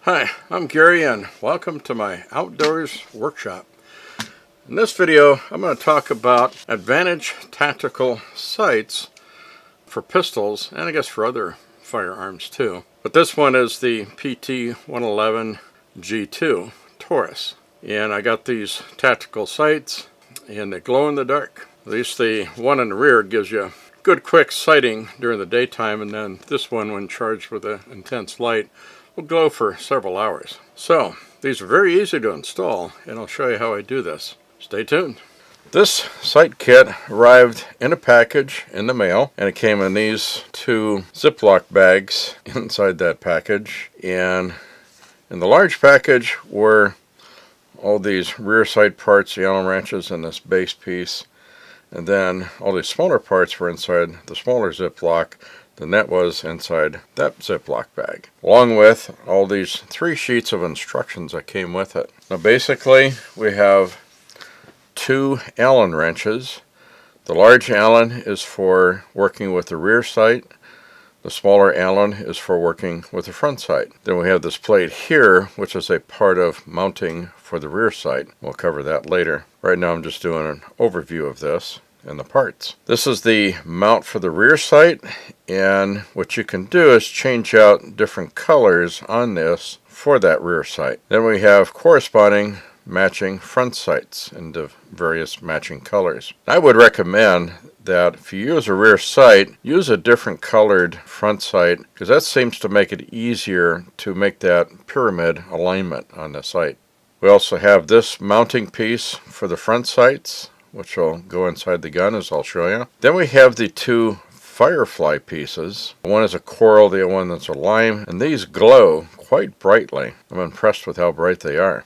Hi, I'm Gary and welcome to my outdoors workshop. In this video I'm going to talk about Advantage tactical sights for pistols and I guess for other firearms too. But this one is the PT111 G2 Taurus. And I got these tactical sights and they glow in the dark. At least the one in the rear gives you good quick sighting during the daytime, and then this one when charged with an intense light will glow for several hours. So these are very easy to install and I'll show you how I do this. Stay tuned. This sight kit arrived in a package in the mail, and it came in these two Ziploc bags inside that package, and in the large package were all these rear sight parts, the Allen wrenches, and this base piece, and then all these smaller parts were inside the smaller Ziploc. The net was inside that Ziploc bag, along with all these 3 sheets of instructions that came with it. Now basically we have 2 Allen wrenches. The large Allen is for working with the rear sight. The smaller Allen is for working with the front sight. Then we have this plate here, which is a part of mounting for the rear sight. We'll cover that later. Right now I'm just doing an overview of this and the parts. This is the mount for the rear sight, and what you can do is change out different colors on this for that rear sight. Then we have corresponding matching front sights in the various matching colors. I would recommend that if you use a rear sight, use a different colored front sight, because that seems to make it easier to make that pyramid alignment on the sight. We also have this mounting piece for the front sights, which will go inside the gun, as I'll show you. Then we have the 2 FireFly pieces. One is a coral, the other one is a lime, and these glow quite brightly. I'm impressed with how bright they are.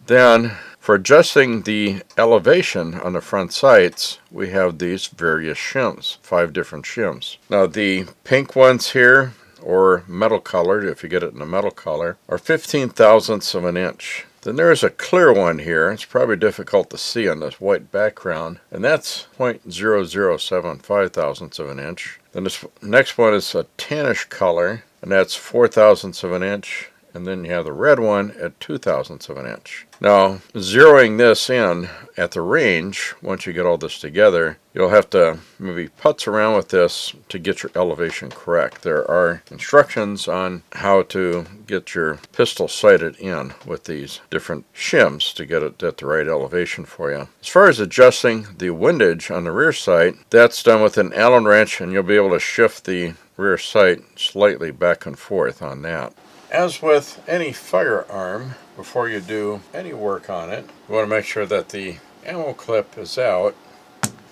Then, for adjusting the elevation on the front sights, we have these various shims, 5 different shims. Now the pink ones here, or metal colored, if you get it in a metal color, are 15 thousandths of an inch. Then there is a clear one here. It's probably difficult to see on this white background, and that's 0.0075 thousandths of an inch. Then this next one is a tannish color, and that's 4 thousandths of an inch. And then you have the red one at 2 thousandths of an inch. Now, zeroing this in at the range, once you get all this together, you'll have to maybe putz around with this to get your elevation correct. There are instructions on how to get your pistol sighted in with these different shims to get it at the right elevation for you. As far as adjusting the windage on the rear sight, that's done with an Allen wrench, and you'll be able to shift the rear sight slightly back and forth on that. As with any firearm, before you do any work on it, you want to make sure that the ammo clip is out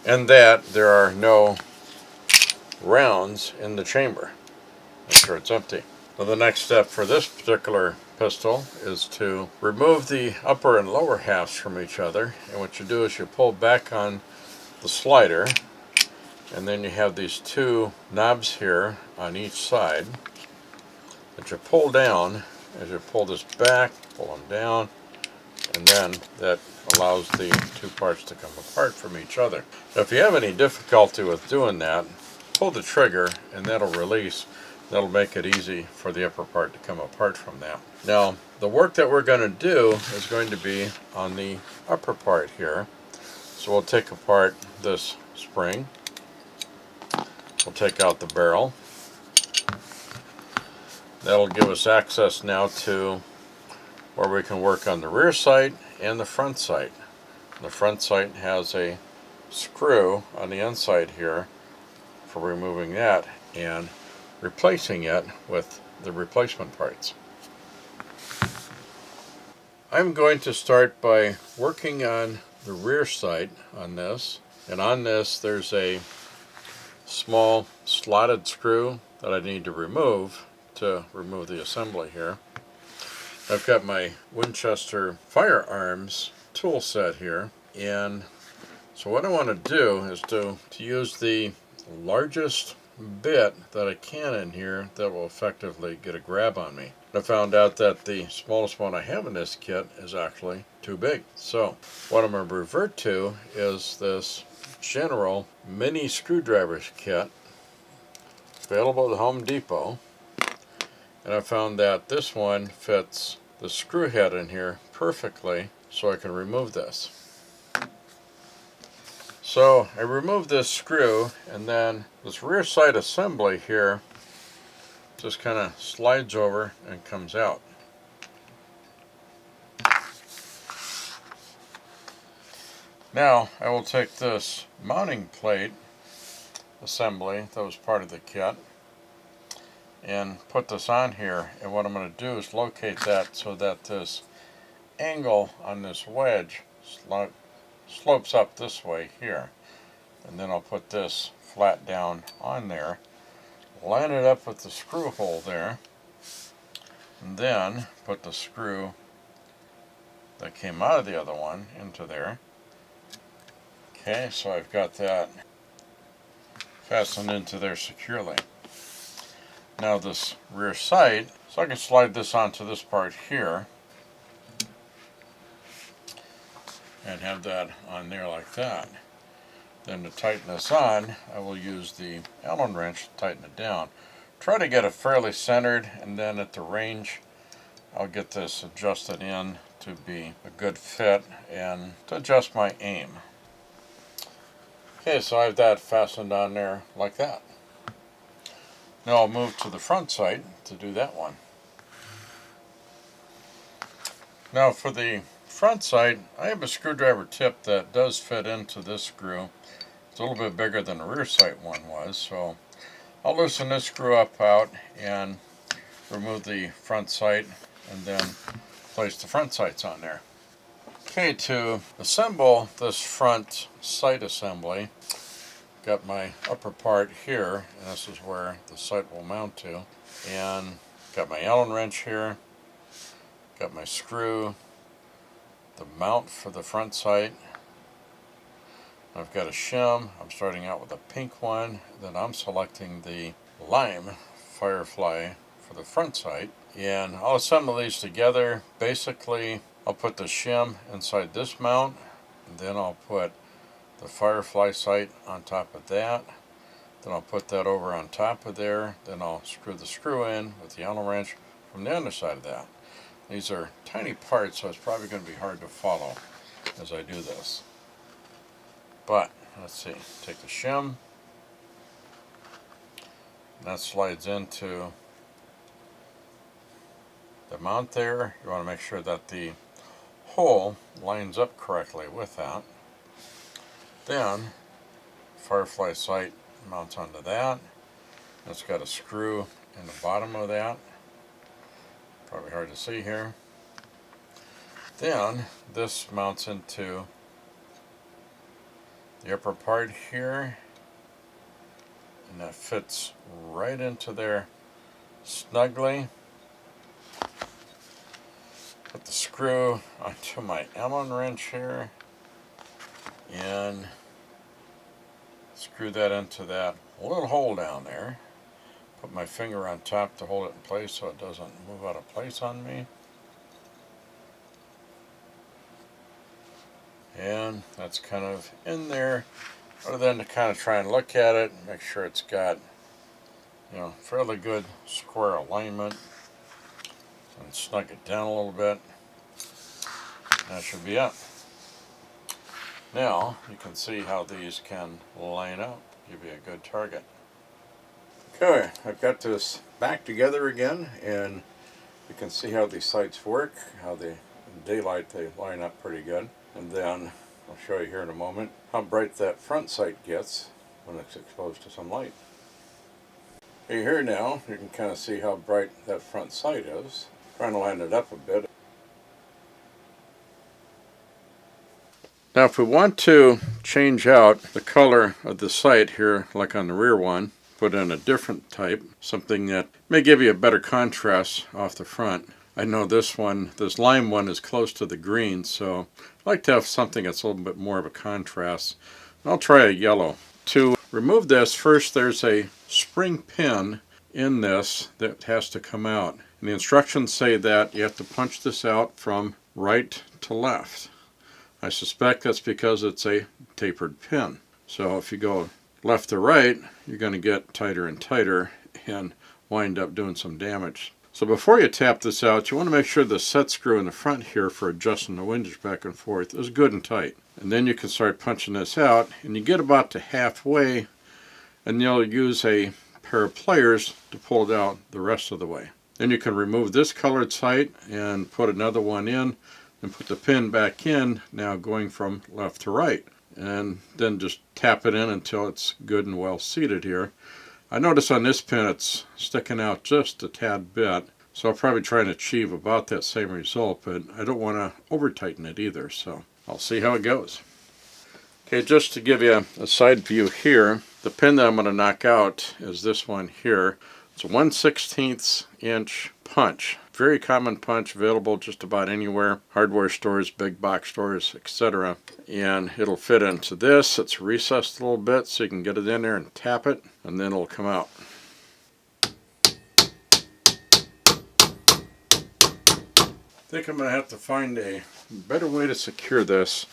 and that there are no rounds in the chamber. Make sure it's empty. So the next step for this particular pistol is to remove the upper and lower halves from each other. And what you do is you pull back on the slider, and then you have these 2 knobs here on each side that you pull down. As you pull this back, pull them down, and then that allows the 2 parts to come apart from each other. Now, if you have any difficulty with doing that, pull the trigger and that'll release. That'll make it easy for the upper part to come apart from that. Now, the work that we're going to do is going to be on the upper part here. So we'll take apart this spring. We'll take out the barrel. That'll give us access now to where we can work on the rear sight and the front sight. The front sight has a screw on the inside here for removing that and replacing it with the replacement parts. I'm going to start by working on the rear sight on this, and on this there's a small slotted screw that I need to remove the assembly here. I've got my Winchester firearms tool set here, and so what I want to do is to use the largest bit that I can in here that will effectively get a grab on me. I found out that the smallest one I have in this kit is actually too big. So what I'm going to revert to is this general mini screwdriver kit available at Home Depot. And I found that this one fits the screw head in here perfectly, so I can remove this. So I removed this screw, and then this rear side assembly here just kind of slides over and comes out. Now I will take this mounting plate assembly that was part of the kit and put this on here, and what I'm going to do is locate that so that this angle on this wedge slopes up this way here, and then I'll put this flat down on there, line it up with the screw hole there, and then put the screw that came out of the other one into there. Okay, so I've got that fastened into there securely. Now this rear sight, so I can slide this onto this part here and have that on there like that. Then to tighten this on, I will use the Allen wrench to tighten it down. Try to get it fairly centered, and then at the range I'll get this adjusted in to be a good fit and to adjust my aim. Okay, so I have that fastened on there like that. Now I'll move to the front sight to do that one. Now for the front sight, I have a screwdriver tip that does fit into this screw. It's a little bit bigger than the rear sight one was, so I'll loosen this screw up out and remove the front sight, and then place the front sights on there. Okay, to assemble this front sight assembly, got my upper part here, and this is where the sight will mount to, and got my Allen wrench here, got my screw, the mount for the front sight. I've got a shim. I'm starting out with a pink one, then I'm selecting the lime FireFly for the front sight, and I'll assemble these together. Basically, I'll put the shim inside this mount, and then I'll put the FireFly sight on top of that, then I'll put that over on top of there, then I'll screw the screw in with the Allen wrench from the underside of that. These are tiny parts, so it's probably going to be hard to follow as I do this. But let's see, take the shim, that slides into the mount there. You want to make sure that the hole lines up correctly with that. Then FireFly sight mounts onto that. It's got a screw in the bottom of that. Probably hard to see here. Then this mounts into the upper part here, and that fits right into there snugly. Put the screw onto my Allen wrench here and screw that into that little hole down there. Put my finger on top to hold it in place so it doesn't move out of place on me. And that's kind of in there, other than to kind of try and look at it and make sure it's got, you know, fairly good square alignment, and snug it down a little bit. That should be it. Now you can see how these can line up, give you a good target. Okay, I've got this back together again, and you can see how these sights work, how they, in daylight they line up pretty good. And then I'll show you here in a moment how bright that front sight gets when it's exposed to some light. Okay, here now you can kind of see how bright that front sight is. Trying to line it up a bit. Now if we want to change out the color of the sight here, like on the rear one, put in a different type, something that may give you a better contrast off the front. I know this one, this lime one, is close to the green, so I like to have something that's a little bit more of a contrast. And I'll try a yellow. To remove this, first there's a spring pin in this that has to come out. And the instructions say that you have to punch this out from right to left. I suspect that's because it's a tapered pin. So if you go left to right, you're going to get tighter and tighter and wind up doing some damage. So before you tap this out, you want to make sure the set screw in the front here for adjusting the windage back and forth is good and tight. And then you can start punching this out, and you get about to halfway, and you'll use a pair of pliers to pull it out the rest of the way. Then you can remove this colored sight and put another one in, and put the pin back in, now going from left to right. And then just tap it in until it's good and well seated here. I notice on this pin it's sticking out just a tad bit, so I'll probably try and achieve about that same result, but I don't want to over tighten it either, so I'll see how it goes. Okay, just to give you a side view here, the pin that I'm going to knock out is this one here. It's a 1/16 inch punch. Very common punch, available just about anywhere. Hardware stores, big box stores, etc. And it'll fit into this. It's recessed a little bit so you can get it in there and tap it, and then it'll come out. I think I'm going to have to find a better way to secure this.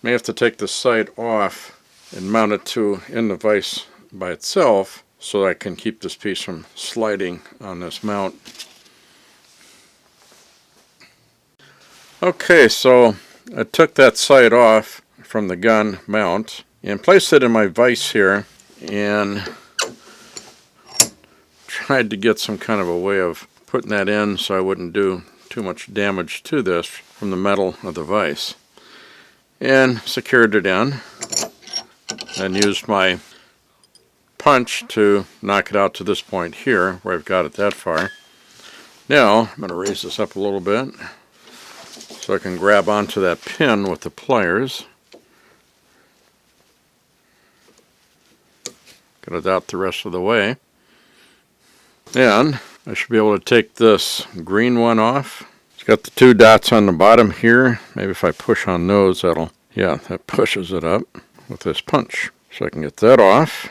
May have to take the sight off and mount it in the vise by itself so I can keep this piece from sliding on this mount. Okay, so I took that sight off from the gun mount and placed it in my vise here and tried to get some kind of a way of putting that in so I wouldn't do too much damage to this from the metal of the vise. And secured it in and used my punch to knock it out to this point here where I've got it that far. Now I'm going to raise this up a little bit so I can grab onto that pin with the pliers. Get it out the rest of the way. And I should be able to take this green one off. It's got the two dots on the bottom here. Maybe if I push on those, that pushes it up with this punch. So I can get that off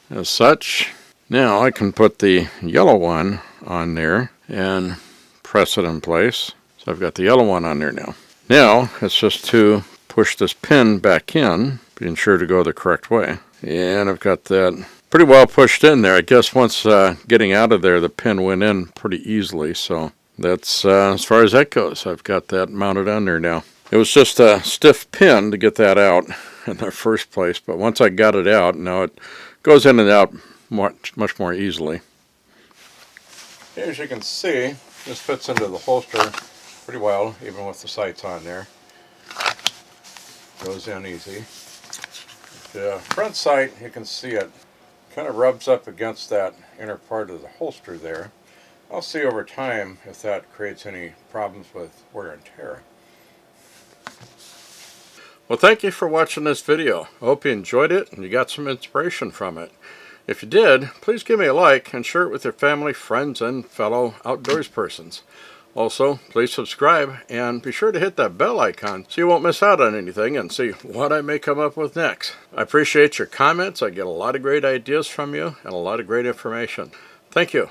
as such. Now I can put the yellow one on there and press it in place. So I've got the yellow one on there now. Now it's just to push this pin back in, being sure to go the correct way. And I've got that pretty well pushed in there. I guess once getting out of there, the pin went in pretty easily. So that's as far as that goes. I've got that mounted on there now. It was just a stiff pin to get that out in the first place, but once I got it out, now it goes in and out much more easily. As you can see, this fits into the holster pretty well, even with the sights on there. Goes in easy. The front sight, you can see it kind of rubs up against that inner part of the holster there. I'll see over time if that creates any problems with wear and tear. Well, thank you for watching this video. I hope you enjoyed it and you got some inspiration from it. If you did, please give me a like and share it with your family, friends, and fellow outdoors persons. Also, please subscribe and be sure to hit that bell icon so you won't miss out on anything and see what I may come up with next. I appreciate your comments. I get a lot of great ideas from you and a lot of great information. Thank you.